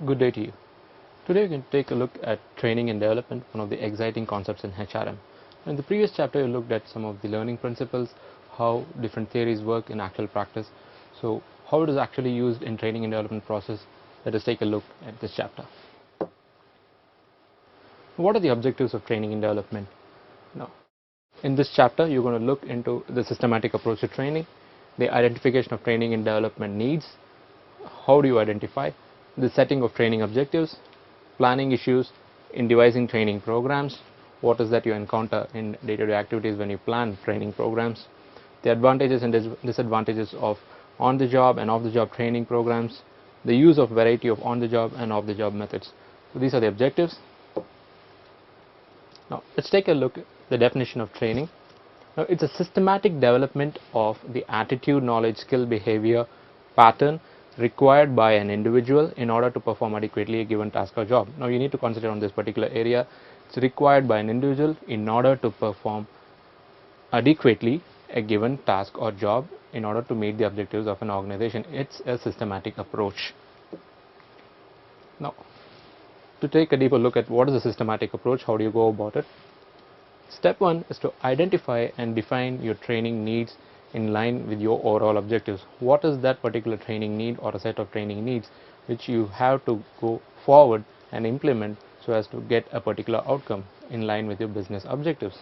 Good day to you. Today we can take a look at training and development, one of the exciting concepts in HRM. In the previous chapter, we looked at some of the learning principles, how different theories work in actual practice. So how it is actually used in training and development process. Let us take a look at this chapter. What are the objectives of training and development? Now, in this chapter, you're going to look into the systematic approach to training, the identification of training and development needs, how do you identify, the setting of training objectives, planning issues in devising training programs, what is that you encounter in day-to-day activities when you plan training programs, the advantages and disadvantages of on-the-job and off-the-job training programs, the use of variety of on-the-job and off-the-job methods. So these are the objectives. Now let's take a look at the definition of training. Now it's a systematic development of the attitude, knowledge, skill, behavior pattern required by an individual in order to perform adequately a given task or job. Now you need to concentrate on this particular area. It's required by an individual in order to perform adequately a given task or job in order to meet the objectives of an organization. It's a systematic approach. Now to take a deeper look at what is a systematic approach, how do you go about it? Step 1 is to identify and define your training needs in line with your overall objectives. What is that particular training need or a set of training needs which you have to go forward and implement so as to get a particular outcome in line with your business objectives?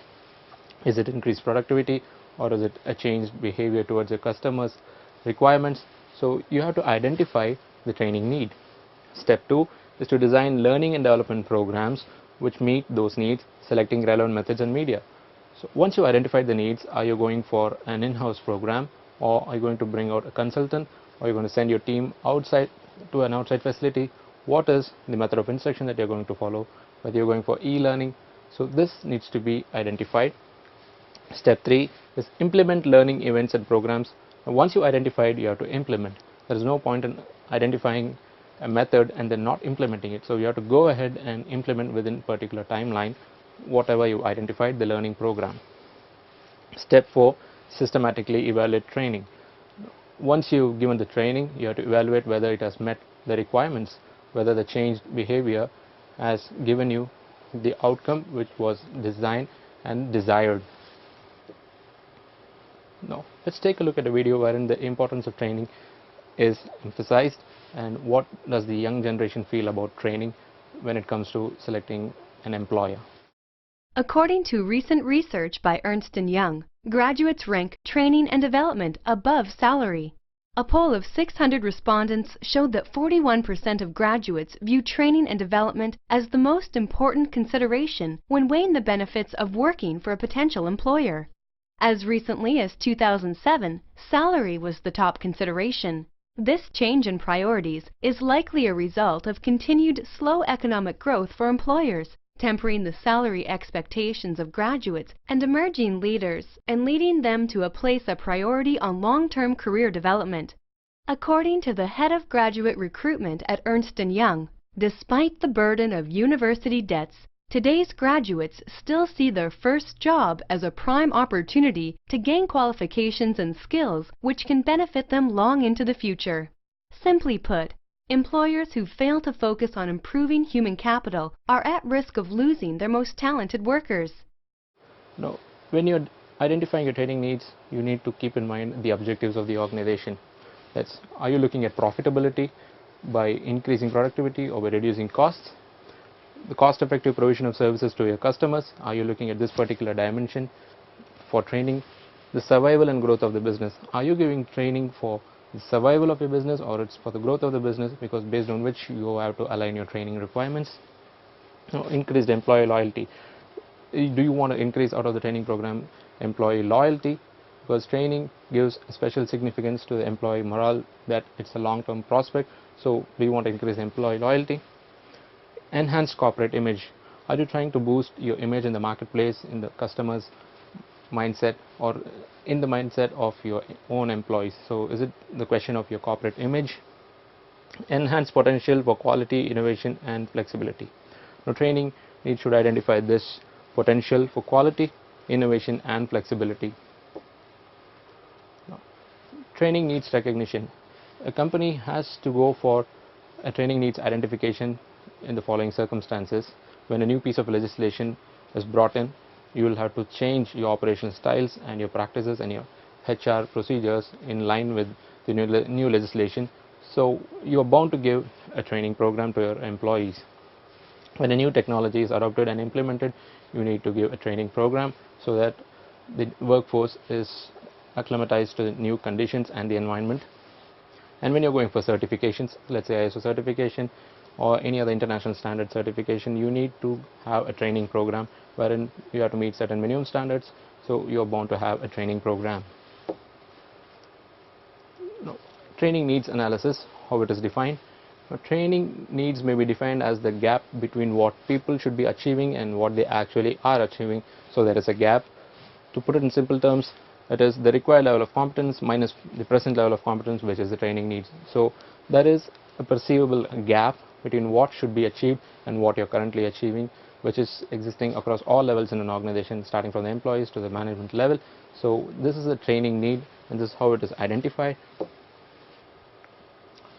Is it increased productivity, or is it a changed behavior towards your customers' requirements? So you have to identify the training need. Step 2 is to design learning and development programs which meet those needs, selecting relevant methods and media. So once you identify the needs, are you going for an in-house program, or are you going to bring out a consultant, or are you going to send your team outside to an outside facility? What is the method of instruction that you're going to follow, whether you're going for e-learning? So this needs to be identified. Step 3 is implement learning events and programs. Now, once you identified, you have to implement. There is no point in identifying a method and then not implementing it. So you have to go ahead and implement within particular timeline whatever you identified, the learning program. Step 4, systematically evaluate training. Once you've given the training, you have to evaluate whether it has met the requirements, whether the changed behavior has given you the outcome which was designed and desired. Now let's take a look at a video wherein the importance of training is emphasized and what does the young generation feel about training when it comes to selecting an employer. According to recent research by Ernst & Young, graduates rank training and development above salary. A poll of 600 respondents showed that 41% of graduates view training and development as the most important consideration when weighing the benefits of working for a potential employer. As recently as 2007, salary was the top consideration. This change in priorities is likely a result of continued slow economic growth for employers, tempering the salary expectations of graduates and emerging leaders and leading them to place a priority on long-term career development. According to the head of graduate recruitment at Ernst & Young, despite the burden of university debts, today's graduates still see their first job as a prime opportunity to gain qualifications and skills which can benefit them long into the future. Simply put, employers who fail to focus on improving human capital are at risk of losing their most talented workers. Now, when you're identifying your training needs, you need to keep in mind the objectives of the organization. That's, are you looking at profitability by increasing productivity or by reducing costs? The cost-effective provision of services to your customers, are you looking at this particular dimension for training? The survival and growth of the business, are you giving training for the survival of your business or it's for the growth of the business, because based on which you have to align your training requirements? Increased employee loyalty, do you want to increase out of the training program employee loyalty, because training gives special significance to the employee morale, that it's a long-term prospect. So do you want to increase employee loyalty? Enhanced corporate image, are you trying to boost your image in the marketplace, in the customer's mindset, or in the mindset of your own employees? So is it the question of your corporate image? Enhanced potential for quality, innovation and flexibility. Now training needs should identify this potential for quality, innovation and flexibility. Now, training needs recognition. A company has to go for a training needs identification in the following circumstances. When a new piece of legislation is brought in, you will have to change your operational styles and your practices and your HR procedures in line with the new legislation. So you are bound to give a training program to your employees. When a new technology is adopted and implemented, you need to give a training program so that the workforce is acclimatized to the new conditions and the environment. And when you're going for certifications, let's say ISO certification or any other international standard certification, you need to have a training program wherein you have to meet certain minimum standards, so you're bound to have a training program. Now, training needs analysis, how it is defined. Now, training needs may be defined as the gap between what people should be achieving and what they actually are achieving. So there is a gap. To put it in simple terms, it is the required level of competence minus the present level of competence, which is the training needs. So there is a perceivable gap between what should be achieved and what you're currently achieving, which is existing across all levels in an organization, starting from the employees to the management level. So this is a training need, and this is how it is identified.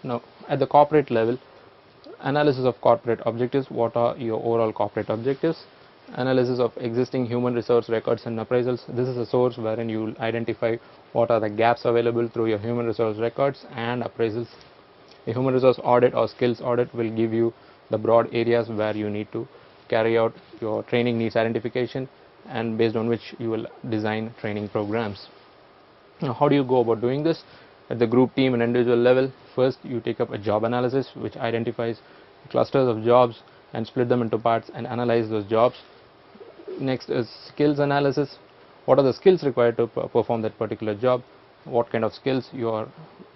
Now, at the corporate level, analysis of corporate objectives. What are your overall corporate objectives? Analysis of existing human resource records and appraisals. This is a source wherein you will identify what are the gaps available through your human resource records and appraisals. A human resource audit or skills audit will give you the broad areas where you need to carry out your training needs identification, and based on which you will design training programs. Now, how do you go about doing this? At the group, team and individual level, first you take up a job analysis which identifies clusters of jobs and split them into parts and analyze those jobs. Next is skills analysis. What are the skills required to perform that particular job? What kind of skills you are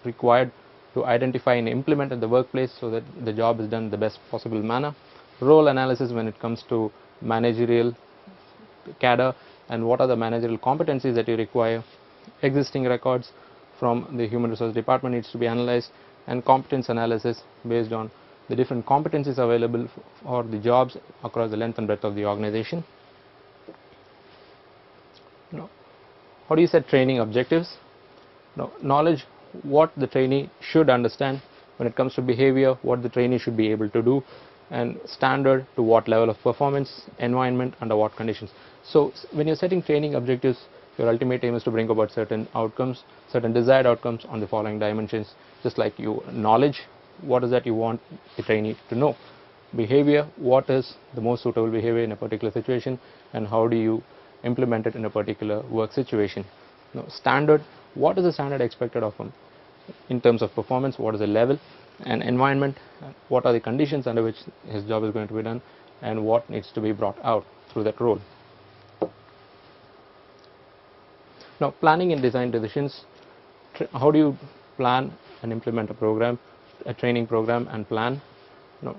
required to identify and implement at the workplace so that the job is done in the best possible manner. Role analysis when it comes to managerial cadre, and what are the managerial competencies that you require. Existing records from the human resource department needs to be analyzed, and competence analysis based on the different competencies available for the jobs across the length and breadth of the organization. Now, how do you set training objectives? Now, knowledge, what the trainee should understand when it comes to behavior, what the trainee should be able to do, and standard to what level of performance, environment, under what conditions. So when you're setting training objectives, your ultimate aim is to bring about certain outcomes, certain desired outcomes on the following dimensions. Just like you, knowledge, what is that you want the trainee to know? Behavior, what is the most suitable behavior in a particular situation, and how do you implement it in a particular work situation? Now, standard, what is the standard expected of him in terms of performance, what is the level, and environment, what are the conditions under which his job is going to be done, and what needs to be brought out through that role. Now, planning and design decisions. How do you plan and implement a program, a training program, and plan? Now,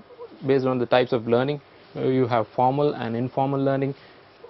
based on the types of learning, you have formal and informal learning,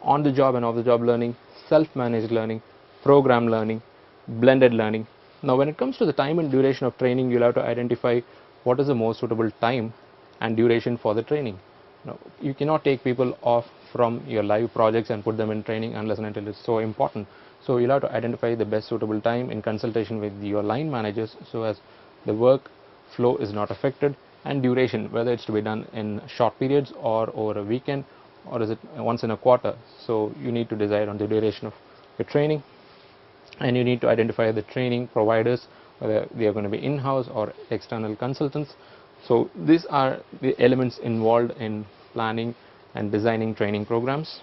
on the job and off the job learning, self-managed learning, program learning, blended learning. Now, when it comes to the time and duration of training, you'll have to identify what is the most suitable time and duration for the training. Now, you cannot take people off from your live projects and put them in training unless and until it's so important. So you'll have to identify the best suitable time in consultation with your line managers so as the work flow is not affected, and duration, whether it's to be done in short periods or over a weekend, or is it once in a quarter. So you need to decide on the duration of your training, and you need to identify the training providers, whether they are going to be in-house or external consultants. So these are the elements involved in planning and designing training programs.